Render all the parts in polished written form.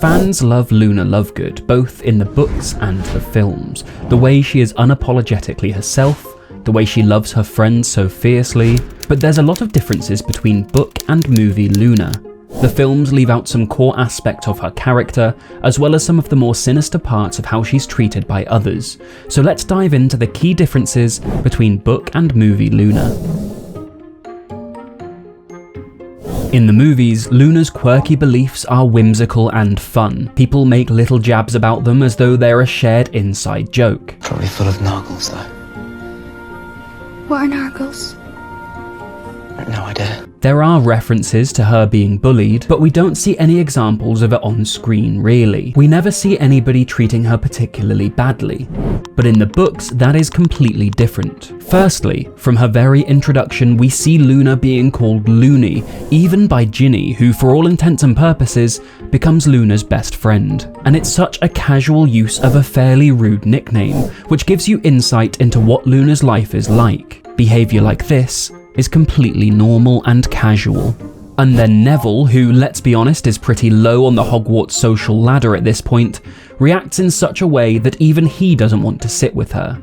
Fans love Luna Lovegood, both in the books and the films. The way she is unapologetically herself, the way she loves her friends so fiercely, but there's a lot of differences between book and movie Luna. The films leave out some core aspect of her character, as well as some of the more sinister parts of how she's treated by others. So let's dive into the key differences between book and movie Luna. In the movies, Luna's quirky beliefs are whimsical and fun. People make little jabs about them as though they're a shared inside joke. Probably full of nargles though. What are nargles? No idea. There are references to her being bullied, but we don't see any examples of it on screen really. We never see anybody treating her particularly badly. But in the books, that is completely different. Firstly, from her very introduction, we see Luna being called Loony, even by Ginny, who for all intents and purposes becomes Luna's best friend. And it's such a casual use of a fairly rude nickname, which gives you insight into what Luna's life is like. Behavior like this is completely normal and casual. And then Neville, who, let's be honest, is pretty low on the Hogwarts social ladder at this point, reacts in such a way that even he doesn't want to sit with her.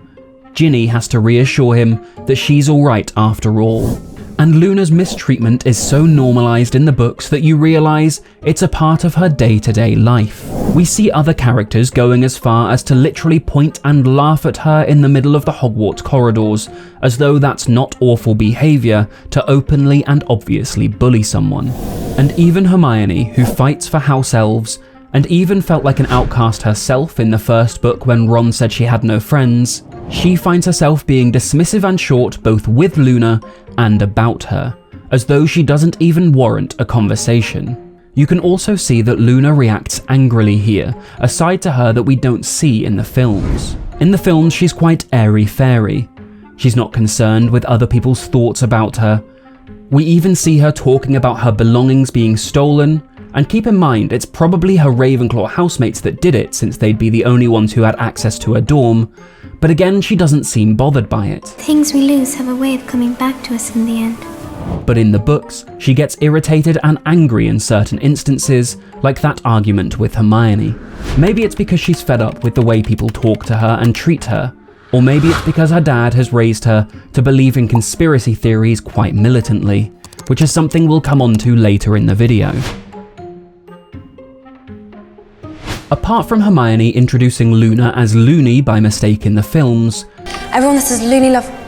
Ginny has to reassure him that she's alright after all. And Luna's mistreatment is so normalised in the books that you realise it's a part of her day-to-day life. We see other characters going as far as to literally point and laugh at her in the middle of the Hogwarts corridors, as though that's not awful behaviour to openly and obviously bully someone. And even Hermione, who fights for house elves, and even felt like an outcast herself in the first book when Ron said she had no friends, she finds herself being dismissive and short both with Luna and about her, as though she doesn't even warrant a conversation. You can also see that Luna reacts angrily here, a side to her that we don't see in the films. In the films, she's quite airy-fairy. She's not concerned with other people's thoughts about her. We even see her talking about her belongings being stolen, and keep in mind, it's probably her Ravenclaw housemates that did it, since they'd be the only ones who had access to her dorm, but again, she doesn't seem bothered by it. Things we lose have a way of coming back to us in the end. But in the books, she gets irritated and angry in certain instances, like that argument with Hermione. Maybe it's because she's fed up with the way people talk to her and treat her, or maybe it's because her dad has raised her to believe in conspiracy theories quite militantly, which is something we'll come on to later in the video. Apart from Hermione introducing Luna as Loony by mistake in the films, everyone that says Luna Lovegood.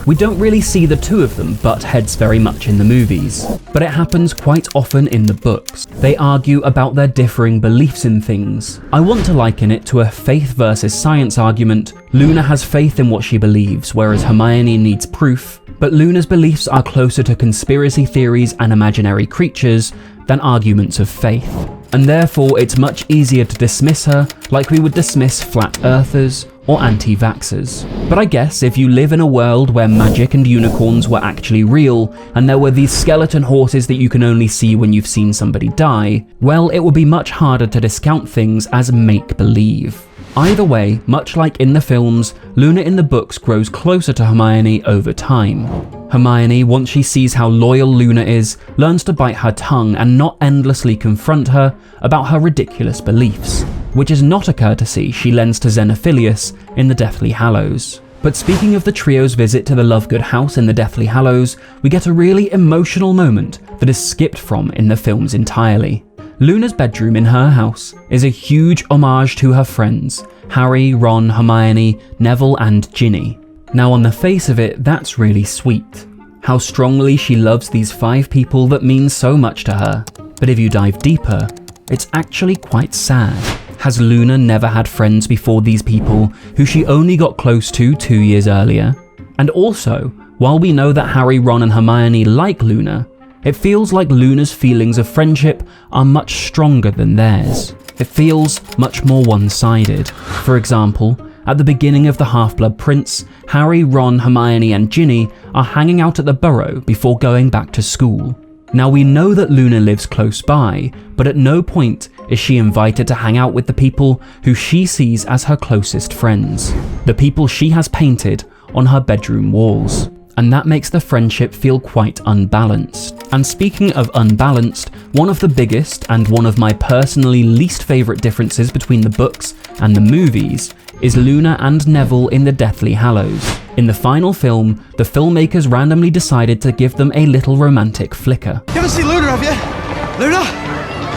We don't really see the two of them butt heads very much in the movies, but it happens quite often in the books. They argue about their differing beliefs in things. I want to liken it to a faith versus science argument. Luna has faith in what she believes, whereas Hermione needs proof, but Luna's beliefs are closer to conspiracy theories and imaginary creatures than arguments of faith. And therefore it's much easier to dismiss her like we would dismiss flat earthers or anti-vaxxers. But I guess if you live in a world where magic and unicorns were actually real, and there were these skeleton horses that you can only see when you've seen somebody die, well, it would be much harder to discount things as make-believe. Either way, much like in the films, Luna in the books grows closer to Hermione over time. Hermione, once she sees how loyal Luna is, learns to bite her tongue and not endlessly confront her about her ridiculous beliefs, which is not a courtesy she lends to Xenophilius in the Deathly Hallows. But speaking of the trio's visit to the Lovegood house in the Deathly Hallows, we get a really emotional moment that is skipped from in the films entirely. Luna's bedroom in her house is a huge homage to her friends, Harry, Ron, Hermione, Neville and Ginny. Now on the face of it, that's really sweet. How strongly she loves these 5 people that mean so much to her. But if you dive deeper, it's actually quite sad. Has Luna never had friends before these people who she only got close to 2 years earlier? And also, while we know that Harry, Ron and Hermione like Luna, it feels like Luna's feelings of friendship are much stronger than theirs. It feels much more one-sided. For example, at the beginning of The Half-Blood Prince, Harry, Ron, Hermione and Ginny are hanging out at the Burrow before going back to school. Now we know that Luna lives close by, but at no point is she invited to hang out with the people who she sees as her closest friends, the people she has painted on her bedroom walls. and that makes the friendship feel quite unbalanced. And speaking of unbalanced, one of the biggest and one of my personally least favourite differences between the books and the movies is Luna and Neville in the Deathly Hallows. In the final film, the filmmakers randomly decided to give them a little romantic flicker. You haven't seen Luna, have you? Luna?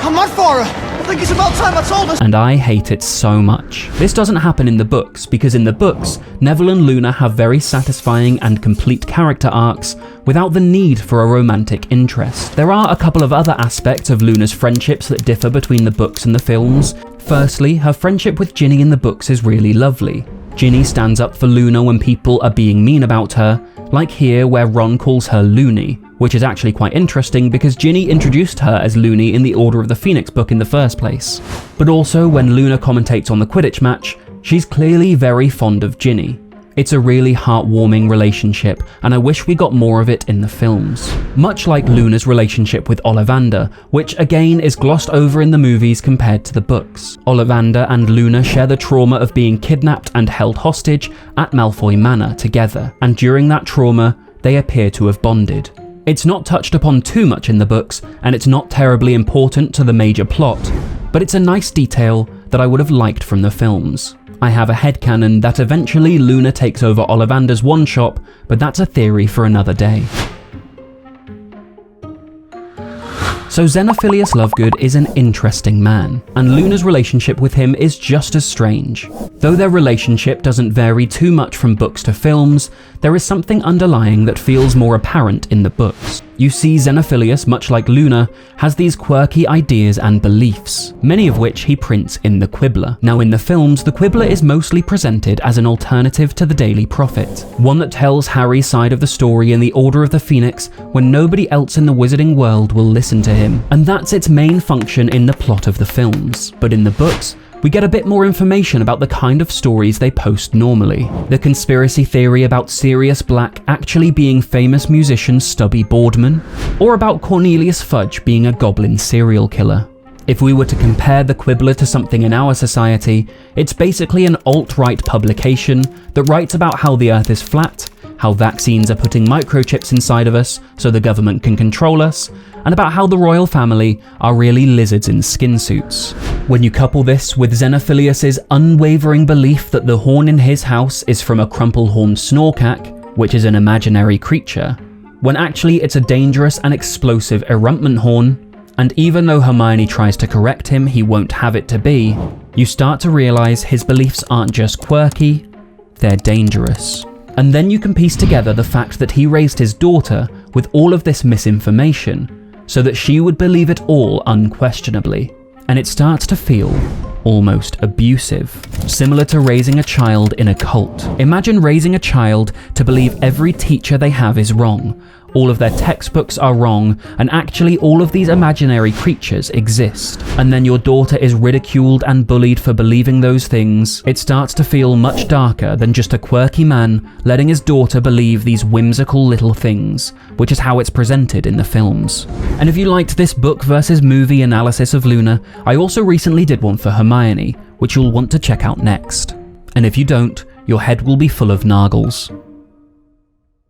I'm mad for her! I think it's about time I told her! And I hate it so much. This doesn't happen in the books, because in the books, Neville and Luna have very satisfying and complete character arcs without the need for a romantic interest. There are a couple of other aspects of Luna's friendships that differ between the books and the films. Firstly, her friendship with Ginny in the books is really lovely. Ginny stands up for Luna when people are being mean about her, like here where Ron calls her Loony, which is actually quite interesting because Ginny introduced her as Loony in the Order of the Phoenix book in the first place. But also when Luna commentates on the Quidditch match, she's clearly very fond of Ginny. It's a really heartwarming relationship, and I wish we got more of it in the films. Much like Luna's relationship with Ollivander, which again is glossed over in the movies compared to the books. Ollivander and Luna share the trauma of being kidnapped and held hostage at Malfoy Manor together, and during that trauma, they appear to have bonded. It's not touched upon too much in the books, and it's not terribly important to the major plot, but it's a nice detail that I would have liked from the films. I have a headcanon that eventually Luna takes over Ollivander's wand shop, but that's a theory for another day. So Xenophilius Lovegood is an interesting man, and Luna's relationship with him is just as strange. Though their relationship doesn't vary too much from books to films, there is something underlying that feels more apparent in the books. You see, Xenophilius, much like Luna, has these quirky ideas and beliefs, many of which he prints in the Quibbler. Now in the films, the Quibbler is mostly presented as an alternative to the Daily Prophet, one that tells Harry's side of the story in the Order of the Phoenix when nobody else in the wizarding world will listen to him, and that's its main function in the plot of the films. But in the books, we get a bit more information about the kind of stories they post normally. The conspiracy theory about Sirius Black actually being famous musician Stubby Boardman, or about Cornelius Fudge being a goblin serial killer. If we were to compare the Quibbler to something in our society, it's basically an alt-right publication that writes about how the Earth is flat, how vaccines are putting microchips inside of us so the government can control us, and about how the royal family are really lizards in skin suits. When you couple this with Xenophilius's unwavering belief that the horn in his house is from a crumple-horned snorkack, which is an imaginary creature, when actually it's a dangerous and explosive erumpment horn, and even though Hermione tries to correct him, he won't have it to be, you start to realize his beliefs aren't just quirky, they're dangerous. And then you can piece together the fact that he raised his daughter with all of this misinformation, so that she would believe it all unquestionably, and it starts to feel almost abusive, similar to raising a child in a cult. Imagine raising a child to believe every teacher they have is wrong, all of their textbooks are wrong, and actually all of these imaginary creatures exist. And then your daughter is ridiculed and bullied for believing those things. It starts to feel much darker than just a quirky man letting his daughter believe these whimsical little things, which is how it's presented in the films. And if you liked this book versus movie analysis of Luna, I also recently did one for Hermione, which you'll want to check out next. And if you don't, your head will be full of nargles.